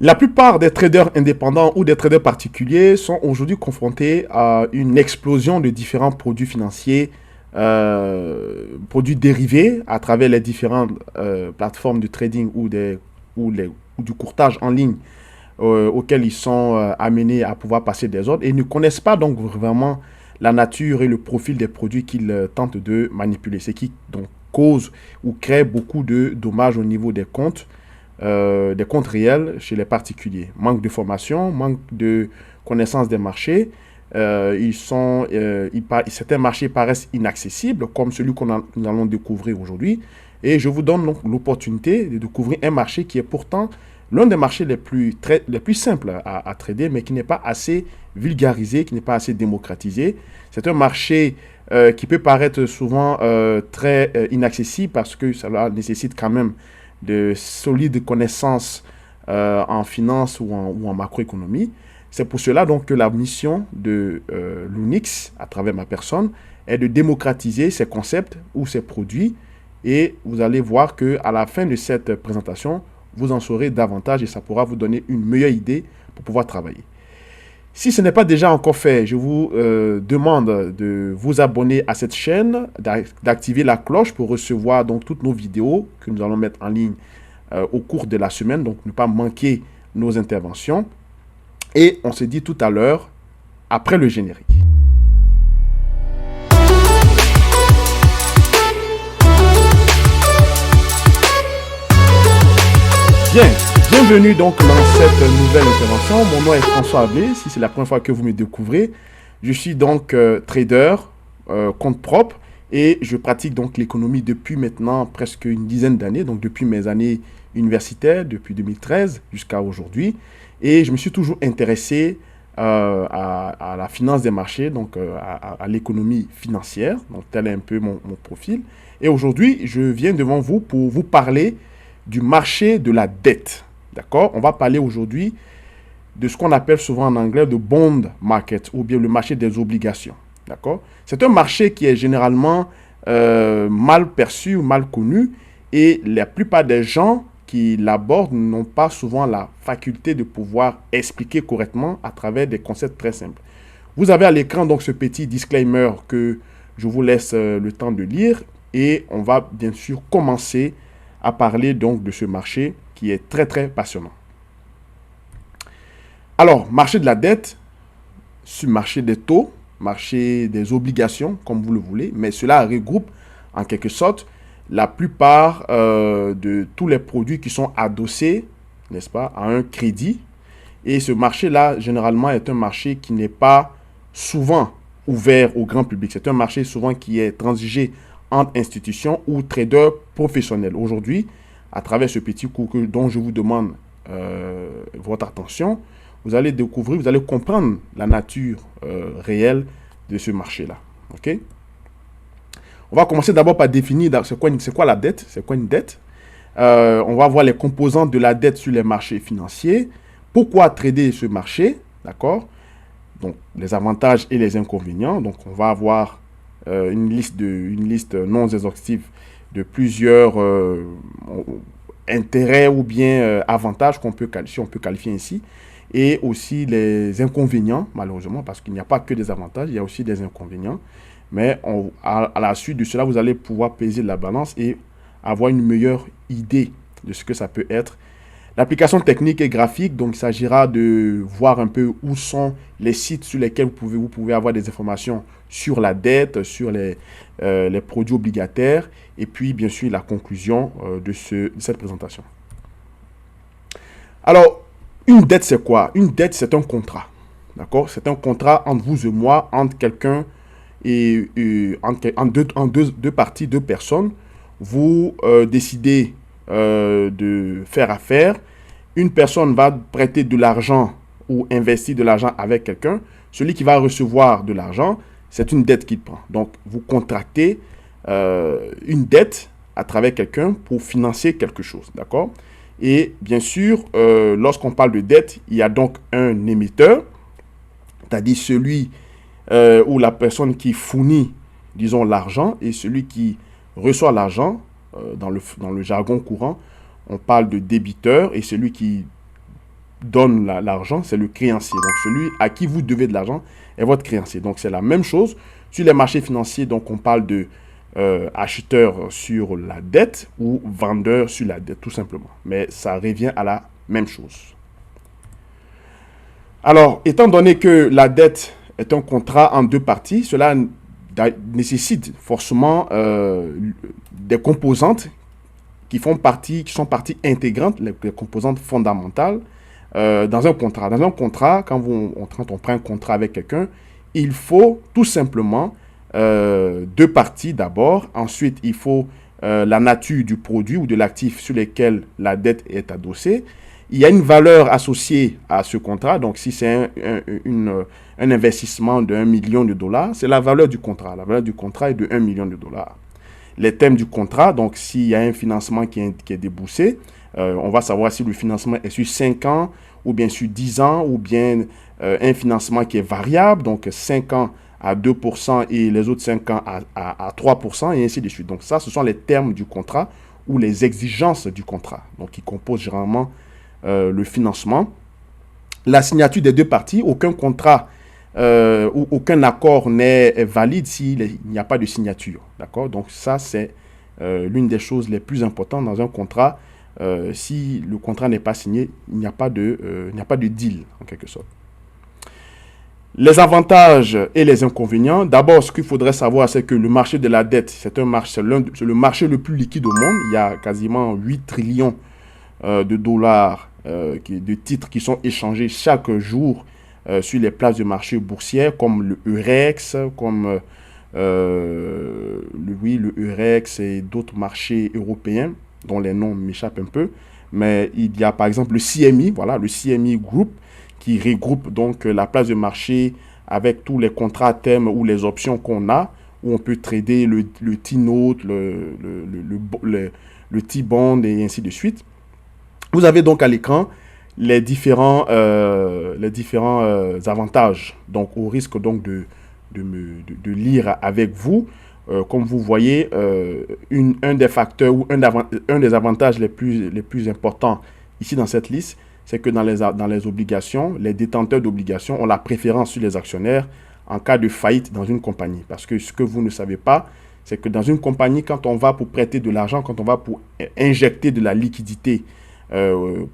La plupart des traders indépendants ou des traders particuliers sont aujourd'hui confrontés à une explosion de différents produits financiers, produits dérivés à travers les différentes plateformes de trading ou du courtage en ligne auxquels ils sont amenés à pouvoir passer des ordres et ne connaissent pas donc vraiment la nature et le profil des produits qu'ils tentent de manipuler. Ce qui donc cause ou crée beaucoup de dommages au niveau des comptes réels chez les particuliers. Manque de formation, manque de connaissance des marchés. Certains marchés paraissent inaccessibles, comme celui nous allons découvrir aujourd'hui. Et je vous donne donc l'opportunité de découvrir un marché qui est pourtant l'un des marchés les plus simples à trader, mais qui n'est pas assez vulgarisé, qui n'est pas assez démocratisé. C'est un marché qui peut paraître souvent très inaccessible parce que cela nécessite quand même de solides connaissances en finance ou en macroéconomie. C'est pour cela donc que la mission de l'UNIX, à travers ma personne, est de démocratiser ces concepts ou ces produits. Et vous allez voir qu'à la fin de cette présentation, vous en saurez davantage et ça pourra vous donner une meilleure idée pour pouvoir travailler. Si ce n'est pas déjà encore fait, je vous demande de vous abonner à cette chaîne, d'activer la cloche pour recevoir donc toutes nos vidéos que nous allons mettre en ligne au cours de la semaine, donc ne pas manquer nos interventions. Et on se dit tout à l'heure, après le générique. Bien, bienvenue donc dans cette nouvelle intervention. Mon nom est François Ablé. Si c'est la première fois que vous me découvrez, je suis donc trader, compte propre, et je pratique donc l'économie depuis maintenant presque une dizaine d'années, donc depuis mes années universitaires, depuis 2013 jusqu'à aujourd'hui. Et je me suis toujours intéressé à la finance des marchés, donc à l'économie financière. Donc tel est un peu mon profil. Et aujourd'hui, je viens devant vous pour vous parler du marché de la dette. D'accord? On va parler aujourd'hui de ce qu'on appelle souvent en anglais le bond market ou bien le marché des obligations. D'accord? C'est un marché qui est généralement mal perçu ou mal connu et la plupart des gens qui l'abordent n'ont pas souvent la faculté de pouvoir expliquer correctement à travers des concepts très simples. Vous avez à l'écran donc ce petit disclaimer que je vous laisse le temps de lire et on va bien sûr commencer à parler donc de ce marché qui est très très passionnant. Alors, marché de la dette, marché des taux, marché des obligations, comme vous le voulez, mais cela regroupe en quelque sorte la plupart de tous les produits qui sont adossés, n'est-ce pas, à un crédit. Et ce marché-là, généralement, est un marché qui n'est pas souvent ouvert au grand public. C'est un marché souvent qui est transigé entre institutions ou traders professionnels. Aujourd'hui, à travers ce petit cours dont je vous demande votre attention, vous allez découvrir, vous allez comprendre la nature réelle de ce marché-là. OK? On va commencer d'abord par définir c'est quoi la dette, c'est quoi une dette. On va voir les composantes de la dette sur les marchés financiers. Pourquoi trader ce marché, d'accord? Donc, les avantages et les inconvénients. Donc, on va avoir une liste non exhaustive de plusieurs intérêts ou bien avantages si on peut qualifier ainsi, et aussi les inconvénients, malheureusement, parce qu'il n'y a pas que des avantages, il y a aussi des inconvénients. Mais à la suite de cela, vous allez pouvoir peser la balance et avoir une meilleure idée de ce que ça peut être. L'application technique et graphique, donc il s'agira de voir un peu où sont les sites sur lesquels vous pouvez avoir des informations sur la dette, sur les produits obligataires, et puis bien sûr la conclusion de cette présentation. Alors, une dette c'est quoi? Une dette c'est un contrat, d'accord? C'est un contrat entre vous et moi, entre quelqu'un et en deux parties, deux personnes. Vous décidez de faire affaire. Une personne va prêter de l'argent ou investir de l'argent avec quelqu'un. Celui qui va recevoir de l'argent, c'est une dette qu'il prend. Donc, vous contractez une dette à travers quelqu'un pour financer quelque chose. D'accord? Et bien sûr, lorsqu'on parle de dette, il y a donc un émetteur, c'est-à-dire celui ou la personne qui fournit, disons, l'argent, et celui qui reçoit l'argent, dans le jargon courant, on parle de débiteur, et celui qui donne l'argent, c'est le créancier. Donc, celui à qui vous devez de l'argent est votre créancier. Donc, c'est la même chose. Sur les marchés financiers, donc, on parle de acheteur sur la dette ou vendeur sur la dette, tout simplement. Mais ça revient à la même chose. Alors, étant donné que la dette est un contrat en deux parties, cela nécessite forcément des composantes qui sont partie intégrante, les composantes fondamentales dans un contrat. Dans un contrat, quand on prend un contrat avec quelqu'un, il faut tout simplement deux parties d'abord. Ensuite, il faut la nature du produit ou de l'actif sur lequel la dette est adossée. Il y a une valeur associée à ce contrat. Donc, si c'est un investissement de 1 million de dollars, c'est la valeur du contrat. La valeur du contrat est de 1 million de dollars. Les thèmes du contrat, donc s'il y a un financement qui est déboursé, on va savoir si le financement est sur 5 ans ou bien sur 10 ans ou bien un financement qui est variable, donc 5 ans à 2% et les autres 5 ans à 3% et ainsi de suite. Donc ça, ce sont les termes du contrat ou les exigences du contrat, donc qui composent généralement le financement. La signature des deux parties, aucun contrat ou aucun accord n'est valide s'il n'y a pas de signature. D'accord? Donc ça, c'est l'une des choses les plus importantes dans un contrat. Si le contrat n'est pas signé, il n'y a pas de deal, en quelque sorte. Les avantages et les inconvénients. D'abord, ce qu'il faudrait savoir, c'est que le marché de la dette, c'est le marché le plus liquide au monde. Il y a quasiment 8 trillions de dollars de titres qui sont échangés chaque jour sur les places de marché boursières comme le Eurex, comme le Eurex et d'autres marchés européens dont les noms m'échappent un peu. Mais il y a par exemple le CME, voilà, le CME Group qui regroupe donc la place de marché avec tous les contrats à terme ou les options qu'on a, où on peut trader le T-Note, le T-Bond et ainsi de suite. Vous avez donc à l'écran les différents avantages. Donc, au risque donc de lire avec vous, comme vous voyez, un des facteurs ou un des avantages les plus importants ici dans cette liste, c'est que dans les obligations, les détenteurs d'obligations ont la préférence sur les actionnaires en cas de faillite dans une compagnie. Parce que ce que vous ne savez pas, c'est que dans une compagnie, quand on va pour prêter de l'argent, quand on va pour injecter de la liquidité,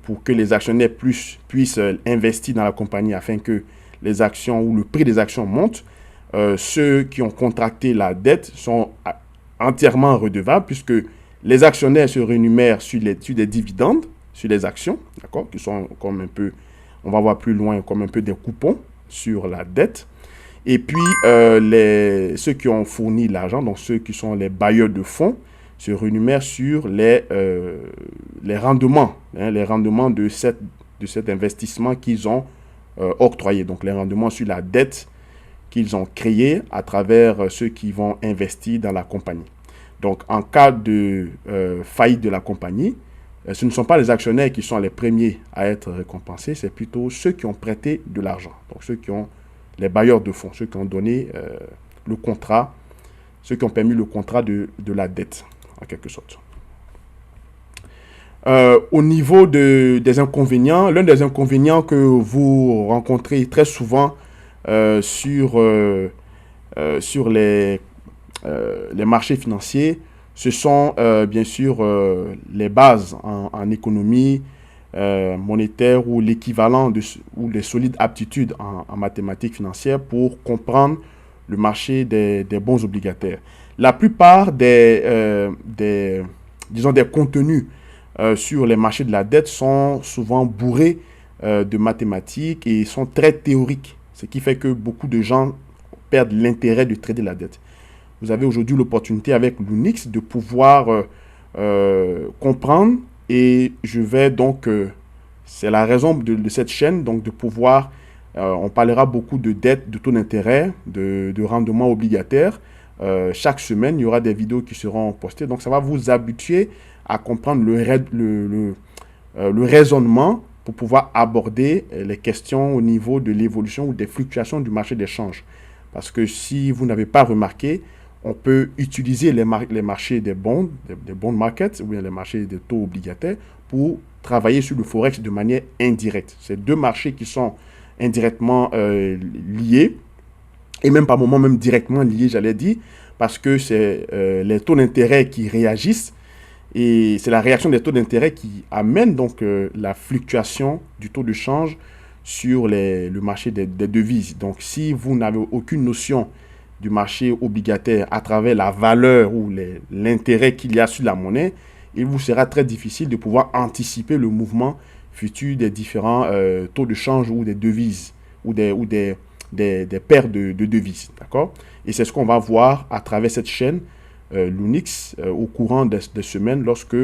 pour que les actionnaires puissent investir dans la compagnie afin que les actions ou le prix des actions monte, ceux qui ont contracté la dette sont entièrement redevables puisque les actionnaires se rémunèrent sur des dividendes, sur les actions, d'accord, qui sont comme un peu, on va voir plus loin, comme un peu des coupons sur la dette. Et puis, ceux qui ont fourni l'argent, donc ceux qui sont les bailleurs de fonds, se rémunèrent sur les rendements, les rendements de cet investissement qu'ils ont octroyé. Donc, les rendements sur la dette qu'ils ont créée à travers ceux qui vont investir dans la compagnie. Donc, en cas de faillite de la compagnie, ce ne sont pas les actionnaires qui sont les premiers à être récompensés, c'est plutôt ceux qui ont prêté de l'argent. Donc, ceux qui ont les bailleurs de fonds, ceux qui ont donné le contrat, ceux qui ont permis le contrat de la dette, en quelque sorte. Au niveau des inconvénients, l'un des inconvénients que vous rencontrez très souvent sur les marchés financiers, ce sont bien sûr les bases en économie monétaire ou l'équivalent ou les solides aptitudes en mathématiques financières pour comprendre le marché des bons obligataires. La plupart des contenus sur les marchés de la dette sont souvent bourrés de mathématiques et sont très théoriques, ce qui fait que beaucoup de gens perdent l'intérêt de trader la dette. Vous avez aujourd'hui l'opportunité avec l'Unix de pouvoir comprendre et je vais donc, c'est la raison de cette chaîne, donc de pouvoir, on parlera beaucoup de dettes, de taux d'intérêt, de rendement obligataire. Chaque semaine, il y aura des vidéos qui seront postées, donc ça va vous habituer à comprendre le raisonnement pour pouvoir aborder les questions au niveau de l'évolution ou des fluctuations du marché des changes. Parce que si vous n'avez pas remarqué, on peut utiliser les marchés des bonds markets, ou bien les marchés des taux obligataires, pour travailler sur le Forex de manière indirecte. C'est deux marchés qui sont indirectement liés, et même par moments même directement liés, j'allais dire, parce que c'est les taux d'intérêt qui réagissent, et c'est la réaction des taux d'intérêt qui amène donc la fluctuation du taux de change sur le marché des devises. Donc si vous n'avez aucune notion du marché obligataire à travers la valeur ou l'intérêt qu'il y a sur la monnaie, il vous sera très difficile de pouvoir anticiper le mouvement futur des différents taux de change ou des devises ou des paires de devises. D'accord? Et c'est ce qu'on va voir à travers cette chaîne Lunix au courant des semaines lorsque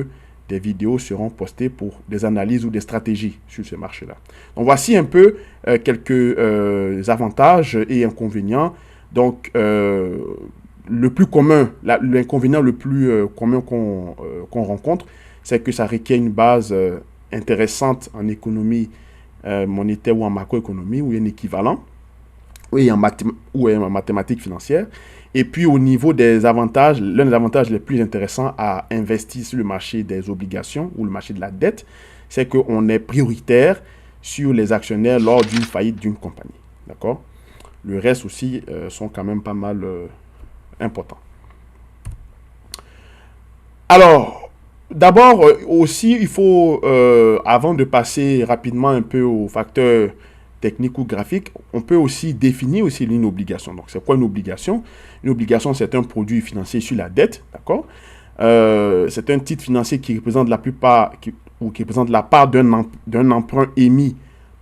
des vidéos seront postées pour des analyses ou des stratégies sur ce marché-là. Donc voici un peu quelques avantages et inconvénients. Donc le plus commun, l'inconvénient le plus commun qu'on rencontre, c'est que ça requiert une base intéressante en économie monétaire ou en macroéconomie, ou un équivalent, ou en mathématiques financières. Et puis au niveau des avantages, l'un des avantages les plus intéressants à investir sur le marché des obligations ou le marché de la dette, c'est qu'on est prioritaire sur les actionnaires lors d'une faillite d'une compagnie. D'accord? Le reste aussi sont quand même pas mal importants. Alors, d'abord aussi, il faut, avant de passer rapidement un peu aux facteurs techniques ou graphiques, on peut aussi définir aussi une obligation. Donc, c'est quoi une obligation? Une obligation, c'est un produit financier sur la dette, d'accord? C'est un titre financier qui représente qui représente la part d'un emprunt émis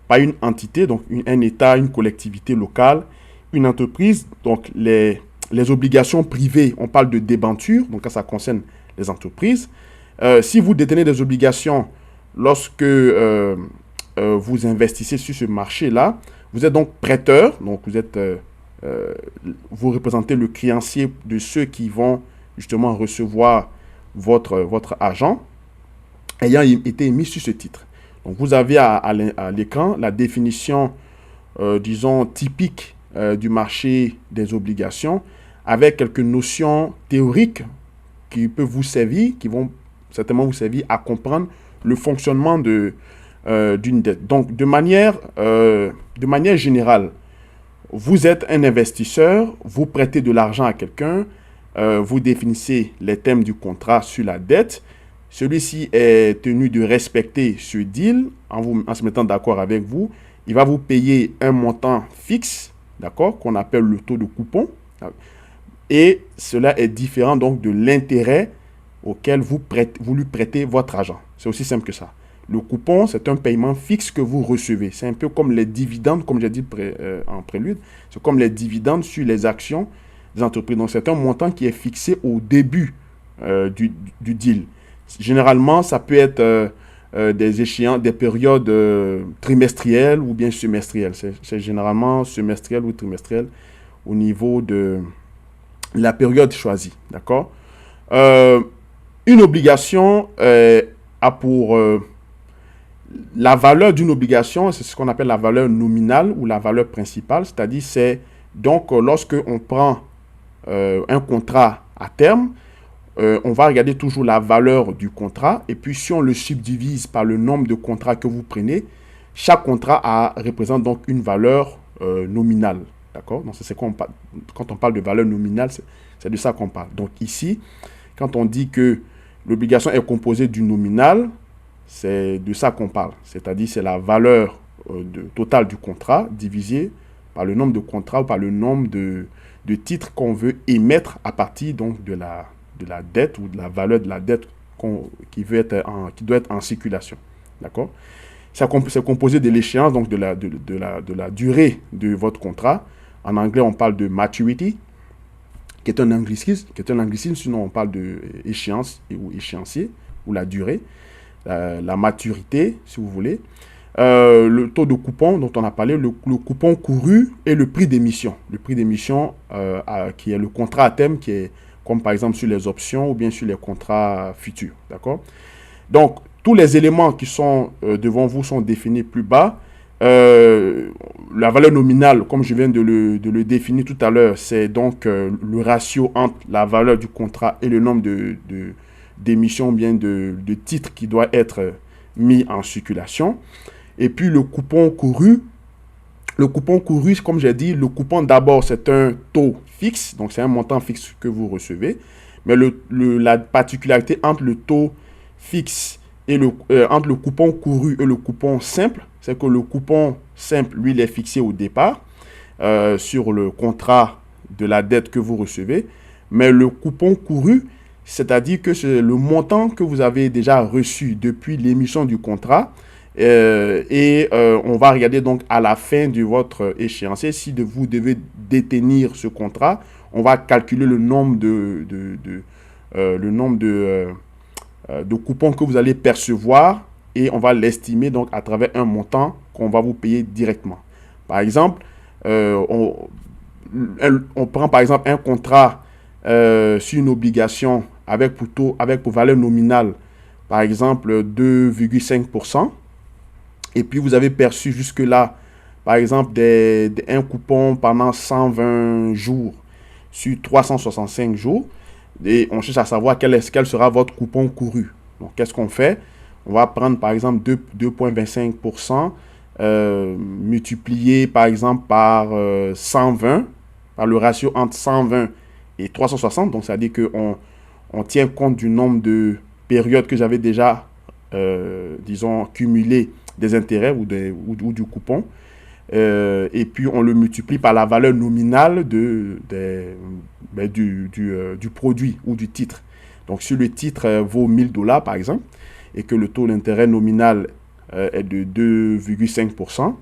par une entité, donc un État, une collectivité locale, une entreprise. Donc, les obligations privées, on parle de débentures, donc ça concerne les entreprises. Si vous détenez des obligations lorsque vous investissez sur ce marché-là, vous êtes donc prêteur, donc vous représentez le créancier de ceux qui vont justement recevoir votre argent ayant été émis sur ce titre. Donc vous avez à l'écran la définition, disons, typique du marché des obligations, avec quelques notions théoriques qui peuvent vous servir, qui vont certainement vous servir à comprendre le fonctionnement d'une dette. Donc, de manière générale, vous êtes un investisseur, vous prêtez de l'argent à quelqu'un, vous définissez les thèmes du contrat sur la dette. Celui-ci est tenu de respecter ce deal en se mettant d'accord avec vous. Il va vous payer un montant fixe, d'accord, qu'on appelle le taux de coupon. Et cela est différent donc de l'intérêt auquel vous lui prêtez votre argent. C'est aussi simple que ça. Le coupon, c'est un paiement fixe que vous recevez. C'est un peu comme les dividendes, comme j'ai dit en prélude. C'est comme les dividendes sur les actions des entreprises. Donc, c'est un montant qui est fixé au début du deal. Généralement, ça peut être des périodes trimestrielles ou bien semestrielles. C'est généralement semestriel ou trimestriel au niveau de la période choisie. D'accord? Une obligation a pour... la valeur d'une obligation, c'est ce qu'on appelle la valeur nominale ou la valeur principale. C'est-à-dire, c'est donc lorsque on prend un contrat à terme, on va regarder toujours la valeur du contrat. Et puis, si on le subdivise par le nombre de contrats que vous prenez, chaque contrat représente donc une valeur nominale. D'accord? Donc, quand on parle de valeur nominale, c'est de ça qu'on parle. Donc, ici, quand on dit que l'obligation est composée du nominal, c'est de ça qu'on parle. C'est-à-dire, c'est la valeur totale du contrat divisée par le nombre de contrats ou par le nombre de titres qu'on veut émettre à partir donc de la dette ou de la valeur de la dette qui doit être en circulation. D'accord? C'est composé de l'échéance, donc de la durée de votre contrat. En anglais, on parle de maturity, qui est un anglicisme, sinon on parle de échéance ou échéancier, ou la durée, la maturité, si vous voulez. Le taux de coupon dont on a parlé, le coupon couru et le prix d'émission. Le prix d'émission qui est le contrat à terme, qui est comme par exemple sur les options ou bien sur les contrats futurs. D'accord? Donc, tous les éléments qui sont devant vous sont définis plus bas. La valeur nominale, comme je viens de le définir tout à l'heure, c'est donc le ratio entre la valeur du contrat et le nombre d'émissions, bien de titres qui doit être mis en circulation. Et puis le coupon couru. Le coupon couru, comme j'ai dit, le coupon d'abord c'est un taux fixe, donc c'est un montant fixe que vous recevez. Mais la particularité entre le taux fixe et entre le coupon couru et le coupon simple, c'est que le coupon simple, lui, il est fixé au départ sur le contrat de la dette que vous recevez. Mais le coupon couru, c'est-à-dire que c'est le montant que vous avez déjà reçu depuis l'émission du contrat. On va regarder donc à la fin de votre échéancier, si vous devez détenir ce contrat, on va calculer le nombre de coupons que vous allez percevoir et on va l'estimer donc à travers un montant qu'on va vous payer directement. Par exemple, on prend par exemple un contrat sur une obligation avec pour valeur nominale, par exemple 2,5%. Et puis, vous avez perçu jusque-là, par exemple, un coupon pendant 120 jours sur 365 jours. Et on cherche à savoir quel sera votre coupon couru. Donc, qu'est-ce qu'on fait? On va prendre, par exemple, 2,25% multiplié, par exemple, par 120, par le ratio entre 120 et 360. Donc, c'est-à-dire qu'on tient compte du nombre de périodes que j'avais déjà, disons, cumulées des intérêts ou du coupon. Et puis, on le multiplie par la valeur nominale du produit ou du titre. Donc, si le titre vaut 1000 $, par exemple, et que le taux d'intérêt nominal est de 2,5%,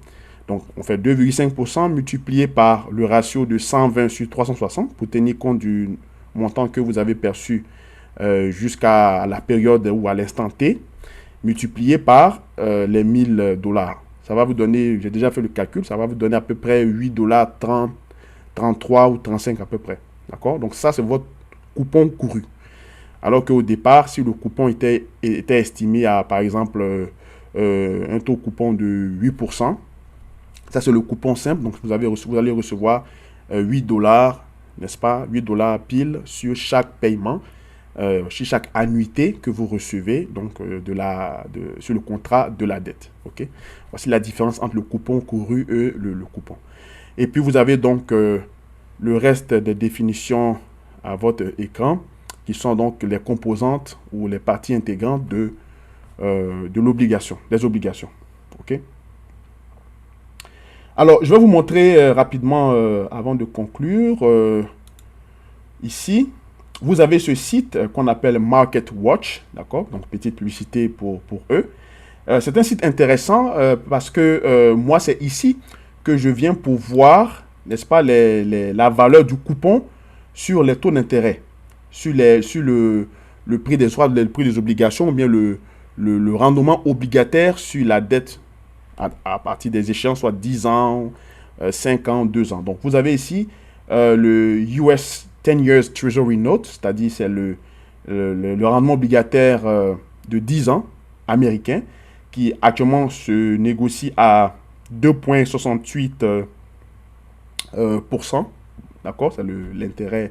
donc on fait 2,5% multiplié par le ratio de 120 sur 360 pour tenir compte du montant que vous avez perçu jusqu'à la période ou à l'instant T, multiplié par les 1000 $. Ça va vous donner, j'ai déjà fait le calcul, ça va vous donner à peu près 8 $, 30, 33 ou 35 à peu près. D'accord? Donc ça, c'est votre coupon couru. Alors qu'au départ, si le coupon était estimé à, par exemple, un taux coupon de 8%, ça c'est le coupon simple, donc vous allez recevoir 8 $, n'est-ce pas? 8 $ pile sur chaque paiement. Sur chaque annuité que vous recevez donc sur le contrat de la dette. Okay? Voici la différence entre le coupon couru et le coupon. Et puis vous avez donc le reste des définitions à votre écran qui sont donc les composantes ou les parties intégrantes de l'obligation, des obligations. Okay? Alors, je vais vous montrer rapidement avant de conclure ici. Vous avez ce site qu'on appelle MarketWatch, d'accord? Donc, petite publicité pour eux. C'est un site intéressant parce que moi, c'est ici que je viens pour voir, n'est-ce pas, la valeur du coupon sur les taux d'intérêt, sur le prix le prix des obligations ou bien le rendement obligataire sur la dette à partir des échéances, soit 10 ans, 5 ans, 2 ans. Donc, vous avez ici le US 10 Years Treasury Note, c'est-à-dire c'est le rendement obligataire de 10 ans américain qui actuellement se négocie à 2,68%. D'accord, c'est l'intérêt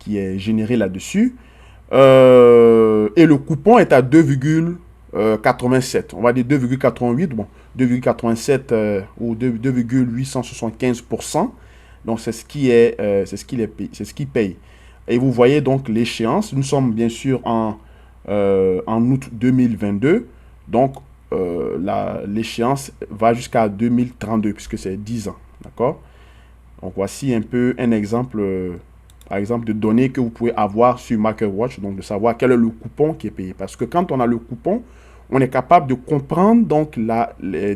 qui est généré là-dessus. Et le coupon est à 2,87. On va dire 2,88, bon, 2,87 ou 2,875%. Donc, c'est ce qui paye. Et vous voyez donc l'échéance. Nous sommes bien sûr en août 2022. Donc, l'échéance va jusqu'à 2032 puisque c'est 10 ans. D'accord? Donc, voici un peu un exemple, par exemple, de données que vous pouvez avoir sur MarketWatch. Donc, de savoir quel est le coupon qui est payé. Parce que quand on a le coupon, on est capable de comprendre donc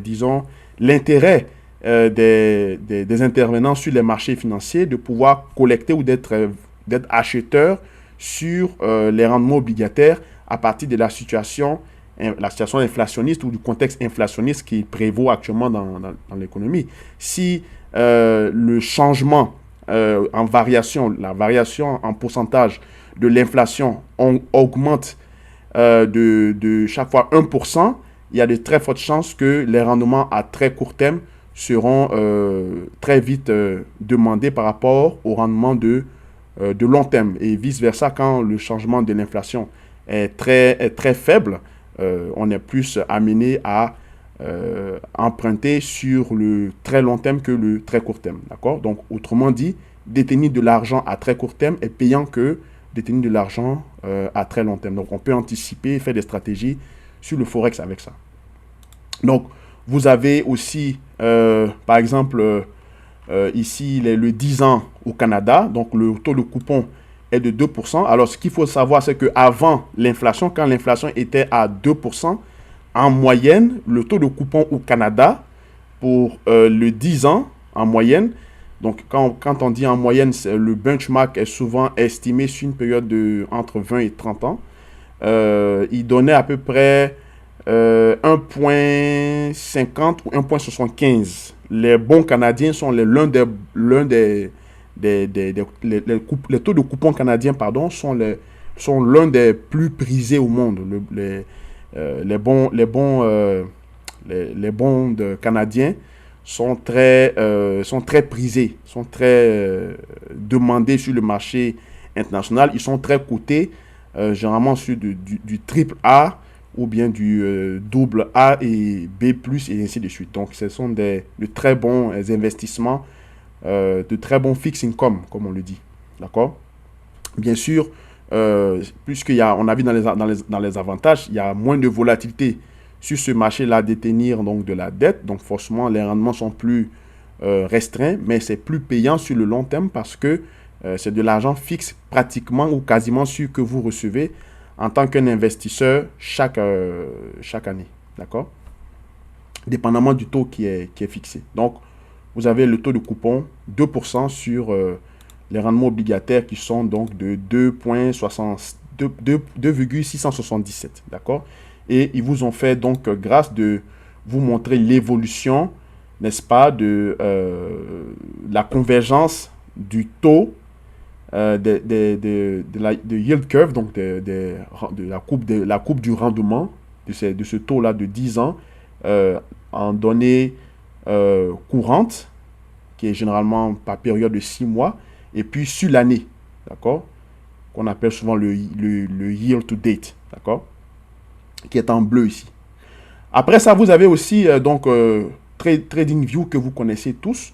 disons, l'intérêt des intervenants sur les marchés financiers, de pouvoir collecter ou d'être acheteur sur les rendements obligataires à partir de la situation inflationniste ou du contexte inflationniste qui prévaut actuellement dans l'économie. Si le changement en variation, la variation en pourcentage de l'inflation augmente de chaque fois 1%, il y a de très fortes chances que les rendements à très court terme seront très vite demandés par rapport au rendement de long terme. Et vice-versa, quand le changement de l'inflation est très faible, on est plus amené à emprunter sur le très long terme que le très court terme. D'accord? Donc, autrement dit, détenir de l'argent à très court terme est payant que détenir de l'argent à très long terme. Donc, on peut anticiper, faire des stratégies sur le Forex avec ça. Donc, vous avez aussi, par exemple, ici, le 10 ans au Canada. Donc, le taux de coupon est de 2%. Alors, ce qu'il faut savoir, c'est qu'avant l'inflation, quand l'inflation était à 2%, en moyenne, le taux de coupon au Canada pour le 10 ans, en moyenne, donc quand on dit en moyenne, le benchmark est souvent estimé sur une période de entre 20 et 30 ans, il donnait à peu près 1,50 ou 1,75. Les bons canadiens sont les taux de coupons canadiens, pardon, sont l'un des plus prisés au monde. Les bons canadiens sont très prisés, sont très demandés sur le marché international. Ils sont très cotés, généralement sur du triple A ou bien du double A et B+, et ainsi de suite. Donc, ce sont de très bons investissements, de très bons fixed income, comme on le dit. D'accord? Bien sûr, on a vu dans les avantages, il y a moins de volatilité sur ce marché-là, détenir donc de la dette. Donc, forcément, les rendements sont plus restreints, mais c'est plus payant sur le long terme parce que c'est de l'argent fixe pratiquement ou quasiment sûr que vous recevez en tant qu'un investisseur chaque année. D'accord? Dépendamment du taux qui est fixé. Donc, vous avez le taux de coupon 2% sur les rendements obligataires qui sont donc de 2,677. D'accord? Et ils vous ont fait donc grâce de vous montrer l'évolution, n'est-ce pas, de la convergence du taux de yield curve, donc de la courbe du rendement de ce taux-là de 10 ans en données courantes, qui est généralement par période de 6 mois, et puis sur l'année, d'accord, qu'on appelle souvent le yield to date, d'accord, qui est en bleu ici. Après ça, vous avez aussi TradingView que vous connaissez tous.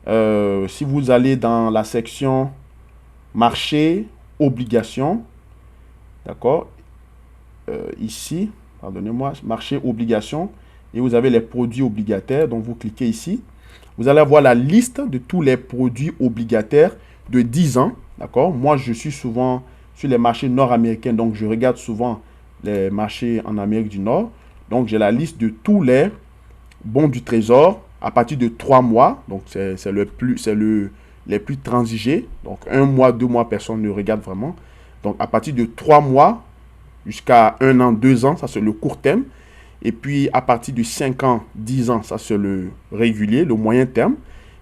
Si vous allez dans la section marché, obligations, d'accord, ici, pardonnez-moi, marché, obligations, et vous avez les produits obligataires, donc vous cliquez ici. Vous allez avoir la liste de tous les produits obligataires de 10 ans, d'accord. Moi, je suis souvent sur les marchés nord-américains, donc je regarde souvent les marchés en Amérique du Nord. Donc, j'ai la liste de tous les bons du trésor à partir de 3 mois. Donc, c'est les plus transigés. Donc, 1 mois, 2 mois, personne ne regarde vraiment. Donc, à partir de 3 mois jusqu'à 1 an, 2 ans, ça c'est le court terme. Et puis, à partir de 5 ans, 10 ans, ça c'est le régulier, le moyen terme.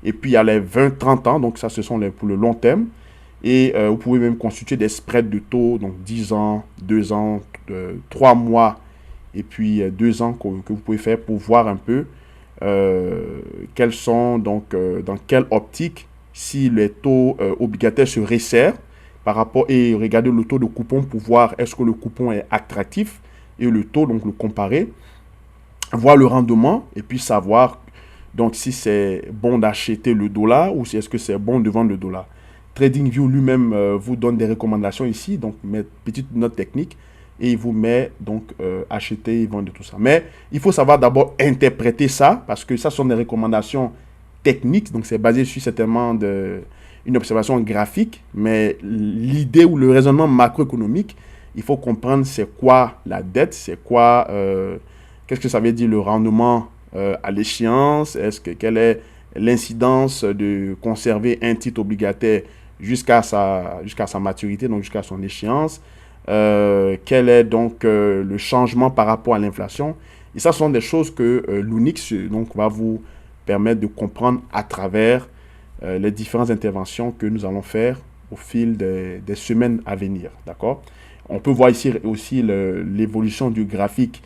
Et puis, il y a les 20, 30 ans, donc ça, ce sont pour le long terme. Et vous pouvez même constituer des spreads de taux, donc 10 ans, 2 ans, 3 mois, et puis 2 ans que vous pouvez faire pour voir un peu quels sont, donc, dans quelle optique, si les taux obligataires se resserrent par rapport, et regarder le taux de coupon pour voir est-ce que le coupon est attractif, et le taux, donc le comparer, voir le rendement, et puis savoir donc si c'est bon d'acheter le dollar ou si est-ce que c'est bon de vendre le dollar. TradingView lui-même vous donne des recommandations ici, donc mes petites notes techniques, et il vous met donc acheter et vendre tout ça. Mais il faut savoir d'abord interpréter ça, parce que ça sont des recommandations techniques, donc c'est basé sur certainement une observation graphique, mais l'idée ou le raisonnement macroéconomique, il faut comprendre c'est quoi la dette, c'est quoi, qu'est-ce que ça veut dire le rendement à l'échéance, quelle est l'incidence de conserver un titre obligataire jusqu'à sa maturité, donc jusqu'à son échéance, quel est donc le changement par rapport à l'inflation. Et ça sont des choses que l'Unix donc va vous permettre de comprendre à travers les différentes interventions que nous allons faire au fil des semaines à venir, d'accord. On peut voir ici aussi l'évolution du graphique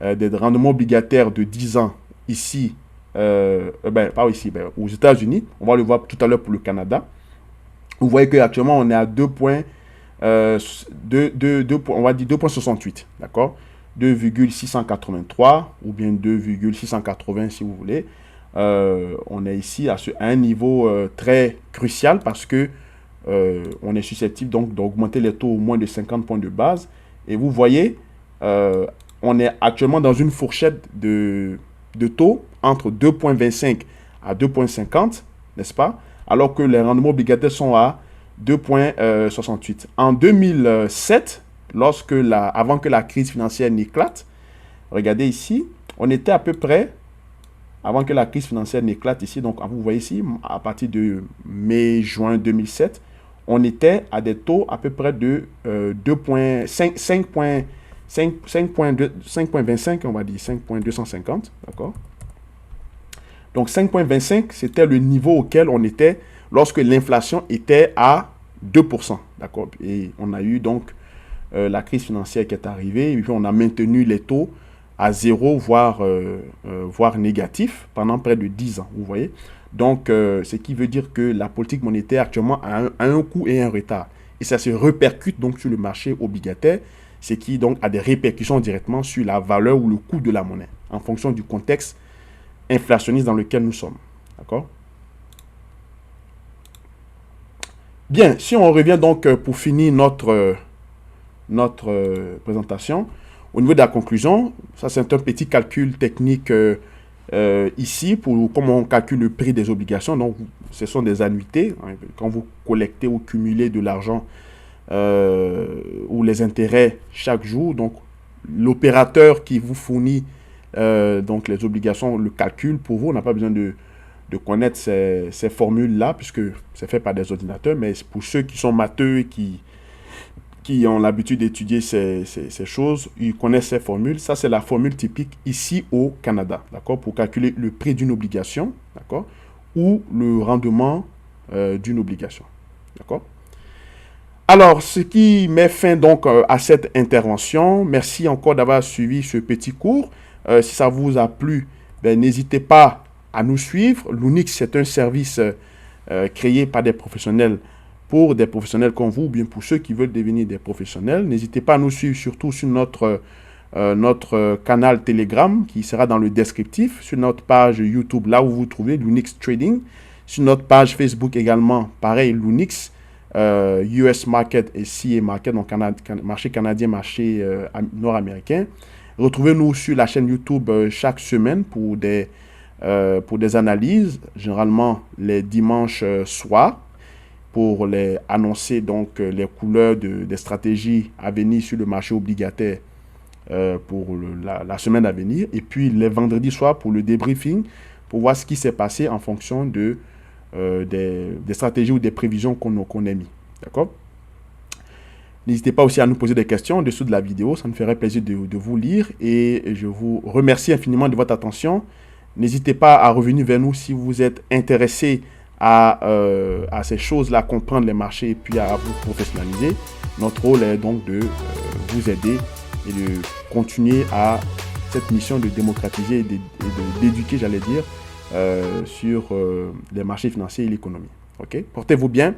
des rendements obligataires de 10 ans ici, pas ici, aux États-Unis. On va le voir tout à l'heure pour le Canada. Vous voyez qu'actuellement, on est à 2,68, d'accord. 2,683 ou bien 2,680 si vous voulez. On est ici à un niveau très crucial parce que on est susceptible donc d'augmenter les taux au moins de 50 points de base. Et vous voyez, on est actuellement dans une fourchette de taux entre 2,25 à 2,50, n'est-ce pas? Alors que les rendements obligataires sont à 2,68. En 2007, avant que la crise financière n'éclate, regardez ici, on était à peu près, avant que la crise financière n'éclate ici, donc vous voyez ici, à partir de mai-juin 2007, on était à des taux à peu près de 5,25, on va dire 5,250, d'accord? Donc 5,25, c'était le niveau auquel on était lorsque l'inflation était à 2%, d'accord? Et on a eu donc la crise financière qui est arrivée, et puis on a maintenu les taux à zéro, voire négatif pendant près de 10 ans, vous voyez. Donc, ce qui veut dire que la politique monétaire actuellement a un coût et un retard. Et ça se répercute donc sur le marché obligataire, ce qui donc a des répercussions directement sur la valeur ou le coût de la monnaie, en fonction du contexte inflationniste dans lequel nous sommes. D'accord? Bien, si on revient donc pour finir notre présentation, au niveau de la conclusion, ça c'est un petit calcul technique ici pour comment on calcule le prix des obligations. Donc, ce sont des annuités. Quand vous collectez ou cumulez de l'argent ou les intérêts chaque jour, donc l'opérateur qui vous fournit donc les obligations le calcule pour vous. On n'a pas besoin de connaître ces formules-là puisque c'est fait par des ordinateurs, mais pour ceux qui sont matheux et qui ont l'habitude d'étudier ces choses, ils connaissent ces formules. Ça, c'est la formule typique ici au Canada, d'accord, pour calculer le prix d'une obligation, d'accord, ou le rendement d'une obligation, d'accord. Alors, ce qui met fin donc à cette intervention. Merci encore d'avoir suivi ce petit cours. Si ça vous a plu, n'hésitez pas à nous suivre. Lunix, c'est un service créé par des professionnels pour des professionnels comme vous, ou bien pour ceux qui veulent devenir des professionnels. N'hésitez pas à nous suivre surtout sur notre canal Telegram qui sera dans le descriptif, sur notre page YouTube, là où vous trouvez Lunix Trading, sur notre page Facebook également, pareil, Lunix, US Market et CA Market, donc marché canadien, marché nord-américain. Retrouvez-nous sur la chaîne YouTube chaque semaine pour des analyses, généralement les dimanches soirs, pour les annoncer donc les couleurs des stratégies à venir sur le marché obligataire pour la semaine à venir. Et puis les vendredis soirs pour le débriefing, pour voir ce qui s'est passé en fonction des stratégies ou des prévisions qu'on a mis. D'accord? N'hésitez pas aussi à nous poser des questions en dessous de la vidéo. Ça nous ferait plaisir de vous lire. Et je vous remercie infiniment de votre attention. N'hésitez pas à revenir vers nous si vous êtes intéressé à ces choses-là, comprendre les marchés et puis à vous professionnaliser. Notre rôle est donc de vous aider et de continuer à cette mission de démocratiser et d'éduquer, j'allais dire, sur les marchés financiers et l'économie. Ok? Portez-vous bien.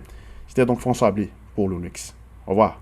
C'était donc François Ablé pour Lunix. Au revoir.